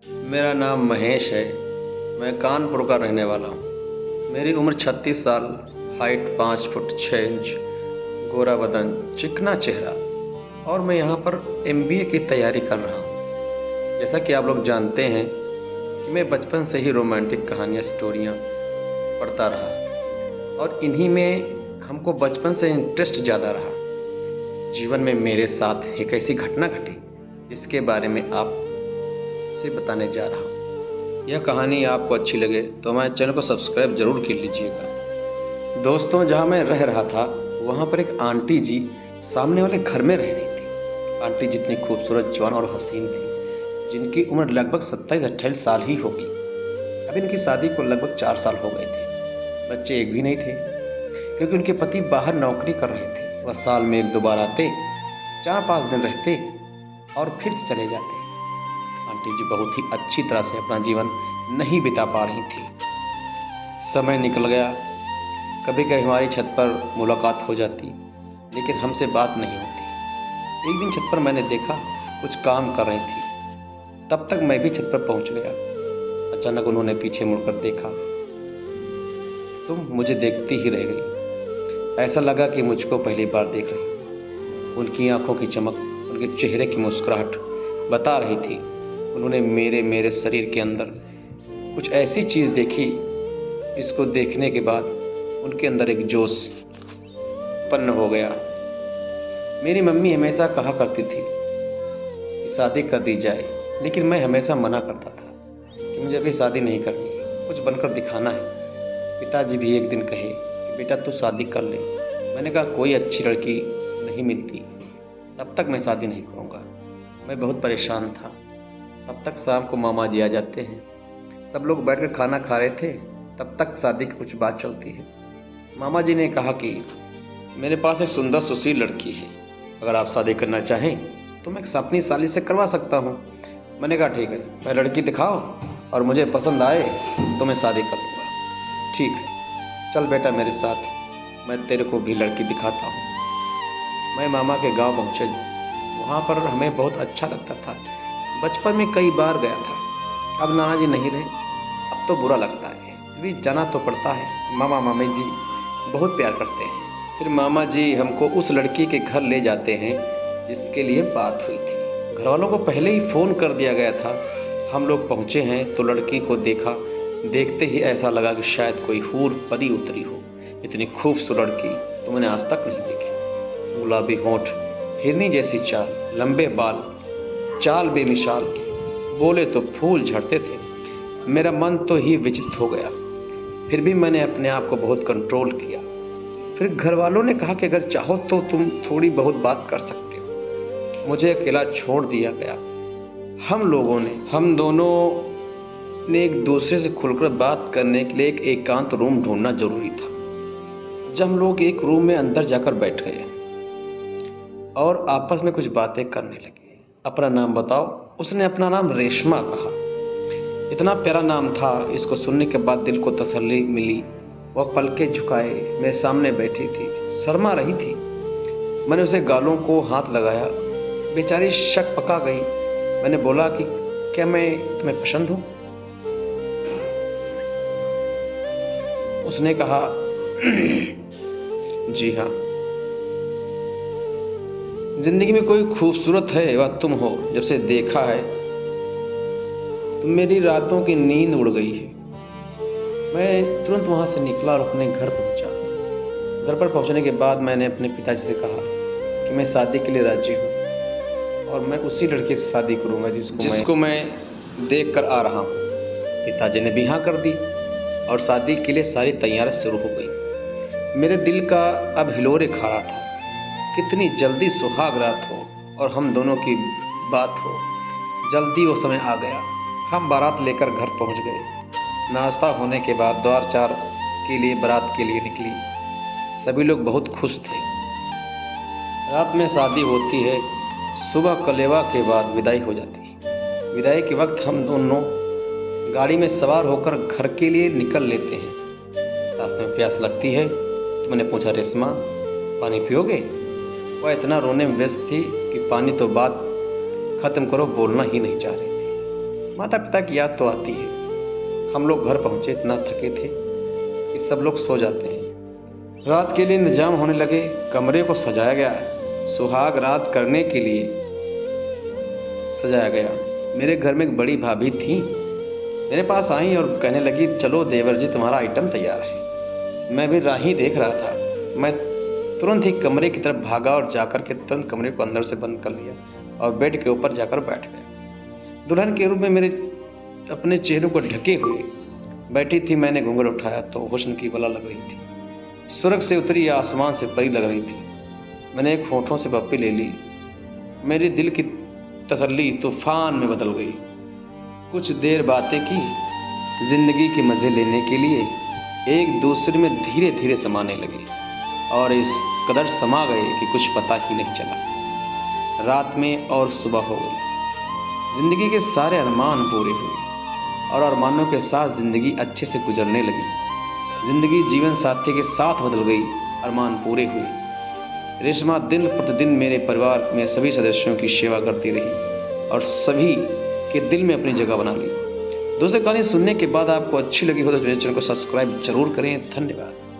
मेरा नाम महेश है। मैं कानपुर का रहने वाला हूँ। मेरी उम्र 36 साल, हाइट 5 फुट 6 इंच, गोरा बदन, चिकना चेहरा, और मैं यहाँ पर एमबीए की तैयारी कर रहा हूँ। जैसा कि आप लोग जानते हैं कि मैं बचपन से ही रोमांटिक कहानियाँ, स्टोरियाँ पढ़ता रहा, और इन्हीं में हमको बचपन से इंटरेस्ट ज़्यादा रहा। जीवन में मेरे साथ एक ऐसी घटना घटी जिसके बारे में आप से बताने जा रहा हूँ। यह कहानी आपको अच्छी लगे तो हमारे चैनल को सब्सक्राइब जरूर कर लीजिएगा। दोस्तों, जहाँ मैं रह रहा था वहाँ पर एक आंटी जी सामने वाले घर में रह रही थी। आंटी जितनी खूबसूरत, जवान और हसीन थी, जिनकी उम्र लगभग 27-28 साल ही होगी। अब इनकी शादी को लगभग 4 साल हो गए थे। बच्चे एक भी नहीं थे, क्योंकि उनके पति बाहर नौकरी कर रहे थे। वह साल में 1-2 बार आते, 4-5 दिन रहते और फिर चले जाते। आंटी जी बहुत ही अच्छी तरह से अपना जीवन नहीं बिता पा रही थी। समय निकल गया, कभी कभी हमारी छत पर मुलाकात हो जाती, लेकिन हमसे बात नहीं होती। एक दिन छत पर मैंने देखा कुछ काम कर रही थी। तब तक मैं भी छत पर पहुंच गया। अचानक उन्होंने पीछे मुड़कर देखा तो मुझे देखती ही रह गई। ऐसा लगा कि मुझको पहली बार देख रही हूँ। उनकी आंखों की चमक, उनके चेहरे की मुस्कुराहट बता रही थी उन्होंने मेरे शरीर के अंदर कुछ ऐसी चीज़ देखी जिसको देखने के बाद उनके अंदर एक जोश उत्पन्न हो गया। मेरी मम्मी हमेशा कहा करती थी कि शादी कर दी जाए, लेकिन मैं हमेशा मना करता था कि मुझे अभी शादी नहीं करनी है, कुछ बनकर दिखाना है। पिताजी भी एक दिन कहे कि बेटा तू शादी कर ले। मैंने कहा कोई अच्छी लड़की नहीं मिलती, तब तक मैं शादी नहीं करूँगा। मैं बहुत परेशान था। तब तक शाम को मामा जी आ जाते हैं। सब लोग बैठकर खाना खा रहे थे, तब तक शादी की कुछ बात चलती है। मामा जी ने कहा कि मेरे पास एक सुंदर सुशील लड़की है, अगर आप शादी करना चाहें तो मैं अपनी साली से करवा सकता हूँ। मैंने कहा ठीक है, मैं लड़की दिखाओ और मुझे पसंद आए तो मैं शादी कर लूँगा। ठीक है, चल बेटा मेरे साथ, मैं तेरे को भी लड़की दिखाता हूँ। मैं मामा के गाँव पहुँचे। वहाँ पर हमें बहुत अच्छा लगता था। बचपन में कई बार गया था। अब नाना जी नहीं रहे, अब तो बुरा लगता है, भी जाना तो पड़ता है। मामा मामी जी बहुत प्यार करते हैं। फिर मामा जी हमको उस लड़की के घर ले जाते हैं जिसके लिए बात हुई थी। घर वालों को पहले ही फ़ोन कर दिया गया था। हम लोग पहुँचे हैं तो लड़की को देखा। देखते ही ऐसा लगा कि शायद कोई हूर परी उतरी हो। इतनी खूबसूरत लड़की तो मैंने आज तक नहीं देखी। गुलाबी होंठ, हिरनी जैसी चाल, लंबे बाल, चाल बेमिसाल, बोले तो फूल झड़ते थे। मेरा मन तो ही विचलित हो गया। फिर भी मैंने अपने आप को बहुत कंट्रोल किया। फिर घर वालों ने कहा कि अगर चाहो तो तुम थोड़ी बहुत बात कर सकते हो। मुझे अकेला छोड़ दिया गया। हम दोनों ने एक दूसरे से खुलकर बात करने के लिए एक एकांत रूम ढूंढना जरूरी था। जब हम लोग एक रूम में अंदर जाकर बैठ गए और आपस में कुछ बातें करने लगे। अपना नाम बताओ। उसने अपना नाम रेशमा कहा। इतना प्यारा नाम था, इसको सुनने के बाद दिल को तसल्ली मिली। वह पलकें झुकाए मेरे सामने बैठी थी, शर्मा रही थी। मैंने उसे गालों को हाथ लगाया। बेचारी शक पका गई। मैंने बोला कि क्या मैं तुम्हें पसंद हूँ? उसने कहा जी हाँ। जिंदगी में कोई खूबसूरत है वह तुम हो। जब से देखा है तो मेरी रातों की नींद उड़ गई है। मैं तुरंत वहाँ से निकला और अपने घर पहुँचा। घर पर पहुँचने के बाद मैंने अपने पिताजी से कहा कि मैं शादी के लिए राजी हूँ और मैं उसी लड़के से शादी करूँगा जिसको मैं देख कर आ रहा हूँ। पिताजी ने भी हाँ कर दी और शादी के लिए सारी तैयारी शुरू हो गई। मेरे दिल का अब हिलोरे खा रहा था। कितनी जल्दी सुहाग रात हो और हम दोनों की बात हो। जल्दी वो समय आ गया। हम बारात लेकर घर पहुंच गए। नाश्ता होने के बाद द्वार चार के लिए बारात के लिए निकली। सभी लोग बहुत खुश थे। रात में शादी होती है। सुबह कलेवा के बाद विदाई हो जाती है। विदाई के वक्त हम दोनों गाड़ी में सवार होकर घर के लिए निकल लेते हैं। रास्ते में प्यास लगती है तो मैंने पूछा, रेशमा पानी पियोगे? वह इतना रोने में व्यस्त थी कि पानी तो बात खत्म करो बोलना ही नहीं चाह रही थी। माता पिता की याद तो आती है। हम लोग घर पहुँचे, इतना थके थे कि सब लोग सो जाते हैं। रात के लिए इंतजाम होने लगे, कमरे को सजाया गया, सुहाग रात करने के लिए सजाया गया। मेरे घर में एक बड़ी भाभी थी, मेरे पास आई और कहने लगी, चलो देवर जी तुम्हारा आइटम तैयार है। मैं भी राह ही देख रहा था। मैं तुरंत ही कमरे की तरफ भागा और जाकर के तुरंत कमरे को अंदर से बंद कर लिया और बेड के ऊपर जाकर बैठ गया। दुल्हन के रूप में मेरे अपने चेहरे को ढके हुए बैठी थी। मैंने घूंघट उठाया तो हुस्न की बला लग रही थी, स्वर्ग से उतरी या आसमान से परी लग रही थी। मैंने एक होठों से पप्पी ले ली। मेरे दिल की तसल्ली तूफान में बदल गई। कुछ देर बातें की, जिंदगी के मज़े लेने के लिए एक दूसरे में धीरे धीरे समाने लगे और इस कदर समा गए कि कुछ पता ही नहीं चला। रात में और सुबह हो गई। ज़िंदगी के सारे अरमान पूरे हुए और अरमानों के साथ ज़िंदगी अच्छे से गुजरने लगी। ज़िंदगी जीवन साथी के साथ बदल गई, अरमान पूरे हुए। रेशमा दिन प्रतिदिन मेरे परिवार में सभी सदस्यों की सेवा करती रही और सभी के दिल में अपनी जगह बना ली। दोस्तों, कहानी सुनने के बाद आपको अच्छी लगी हो तो मेरे चैनल को सब्सक्राइब जरूर करें। धन्यवाद।